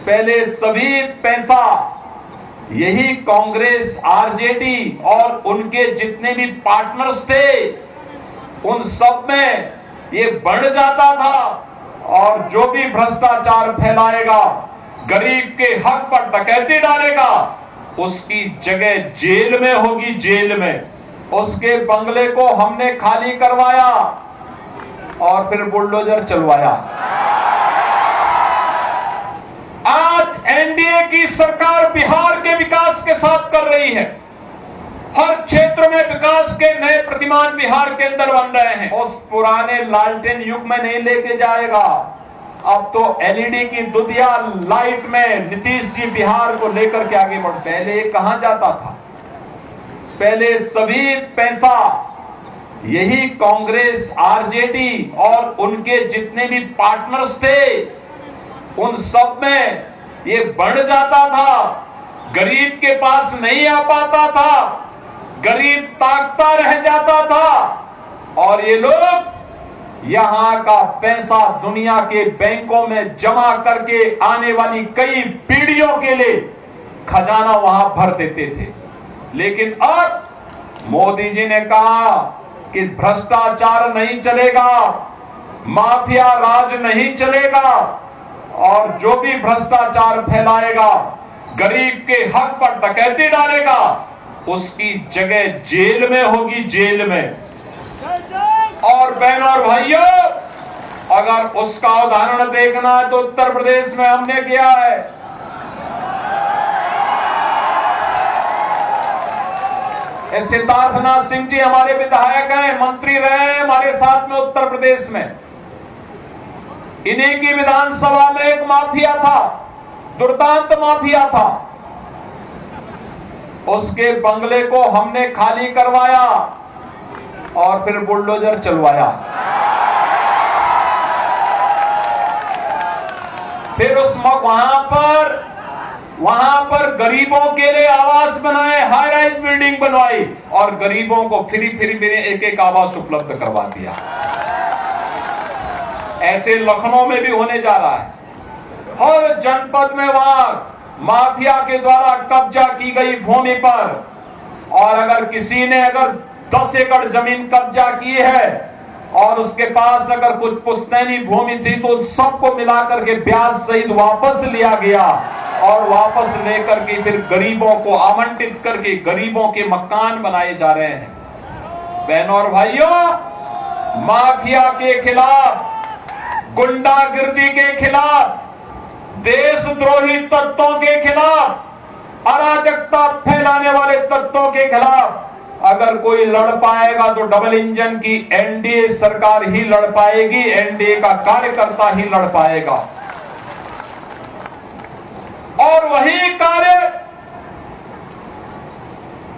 पहले सभी पैसा यही कांग्रेस, आरजेडी और उनके जितने भी पार्टनर्स थे उन सब में ये बढ़ जाता था, और जो भी भ्रष्टाचार फैलाएगा, गरीब के हक पर डकैती डालेगा, उसकी जगह जेल में होगी, जेल में। उसके बंगले को हमने खाली करवाया और फिर बुलडोजर चलवाया। आज एनडीए की सरकार बिहार के विकास के साथ कर रही है। हर क्षेत्र में विकास के नए प्रतिमान बिहार के अंदर बन रहे हैं। उस पुराने लालटेन युग में नहीं लेके जाएगा। अब तो एलईडी की दुधिया लाइट में नीतीश जी बिहार को लेकर के आगे बढ़ते हैं। पहले कहां जाता था? पहले सभी पैसा यही कांग्रेस, आरजेडी और उनके जितने भी पार्टनर्स थे उन सब में ये बढ़ जाता था, गरीब के पास नहीं आ पाता था, गरीब ताकता रह जाता था, और ये लोग यहां का पैसा दुनिया के बैंकों में जमा करके आने वाली कई पीढ़ियों के लिए खजाना वहां भर देते थे। लेकिन अब मोदी जी ने कहा कि भ्रष्टाचार नहीं चलेगा, माफिया राज नहीं चलेगा, और जो भी भ्रष्टाचार फैलाएगा, गरीब के हक पर डकैती डालेगा, उसकी जगह जेल में होगी, जेल में। और बहनों और भाइयों, अगर उसका उदाहरण देखना है तो उत्तर प्रदेश में हमने किया है। सिद्धार्थनाथ सिंह जी हमारे विधायक हैं, मंत्री रहे हैं हमारे साथ में उत्तर प्रदेश में। इन्हीं की विधानसभा में एक माफिया था, दुर्दांत माफिया था। उसके बंगले को हमने खाली करवाया और फिर बुलडोजर चलवाया। फिर उस वहां पर गरीबों के लिए आवास बनाए, हाई राइज बिल्डिंग बनवाई, और गरीबों को फ्री एक एक आवास उपलब्ध करवा दिया। ऐसे लखनऊ में भी होने जा रहा है। हर जनपद में वहां माफिया के द्वारा कब्जा की गई भूमि पर, और अगर किसी ने 10 एकड़ जमीन कब्जा की है और उसके पास अगर कुछ पुश्तैनी भूमि थी तो सबको मिलाकर के ब्याज सहित वापस लिया गया, और वापस लेकर के फिर गरीबों को आवंटित करके गरीबों के मकान बनाए जा रहे हैं। बहनों और भाइयों, माफिया के खिलाफ, गुंडागिर्दी के खिलाफ, देशद्रोही तत्वों के खिलाफ, अराजकता फैलाने वाले तत्वों के खिलाफ अगर कोई लड़ पाएगा तो डबल इंजन की एनडीए सरकार ही लड़ पाएगी, एनडीए का कार्यकर्ता ही लड़ पाएगा। और वही कार्य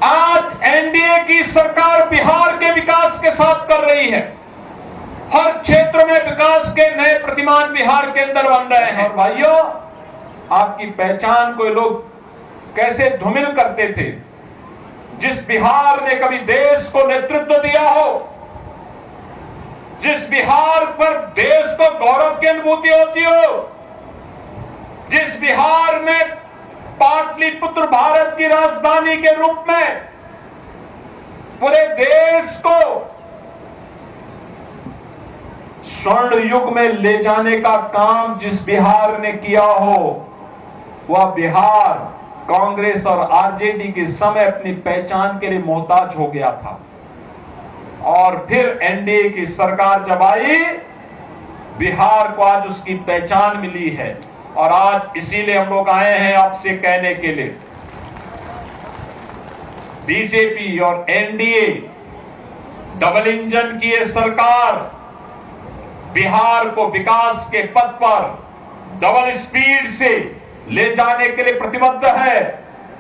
आज एनडीए की सरकार बिहार के विकास के साथ कर रही है। हर क्षेत्र में विकास के नए प्रतिमान बिहार के अंदर बन रहे हैं। और भाइयों, आपकी पहचान को लोग कैसे धूमिल करते थे। जिस बिहार ने कभी देश को नेतृत्व दिया हो, जिस बिहार पर देश को गौरव की अनुभूति होती हो, जिस बिहार में पाटलिपुत्र भारत की राजधानी के रूप में पूरे देश को स्वर्ण युग में ले जाने का काम जिस बिहार ने किया हो, वह बिहार कांग्रेस और आरजेडी के समय अपनी पहचान के लिए मोहताज हो गया था। और फिर एनडीए की सरकार जब आई, बिहार को आज उसकी पहचान मिली है। और आज इसीलिए हम लोग आए हैं आपसे कहने के लिए, बीजेपी और एनडीए डबल इंजन की ये सरकार बिहार को विकास के पथ पर डबल स्पीड से ले जाने के लिए प्रतिबद्ध है।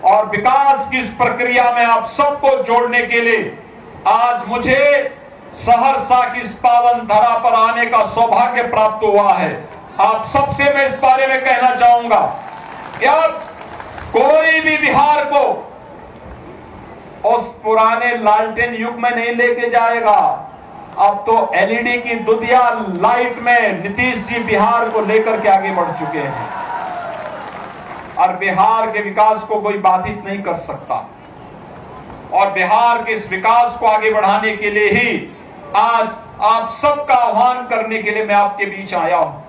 और विकास की इस प्रक्रिया में आप सबको जोड़ने के लिए आज मुझे सहरसा की इस पावन धरा पर आने का सौभाग्य प्राप्त हुआ है। आप सबसे मैं इस बारे में कहना चाहूंगा कि अब कोई भी बिहार को उस पुराने लालटेन युग में नहीं लेके जाएगा। अब तो एलईडी की दुधिया लाइट में नीतीश जी बिहार को लेकर के आगे बढ़ चुके हैं। और बिहार के विकास को कोई बाधित नहीं कर सकता। और बिहार के इस विकास को आगे बढ़ाने के लिए ही आज आप सबका आह्वान करने के लिए मैं आपके बीच आया हूं।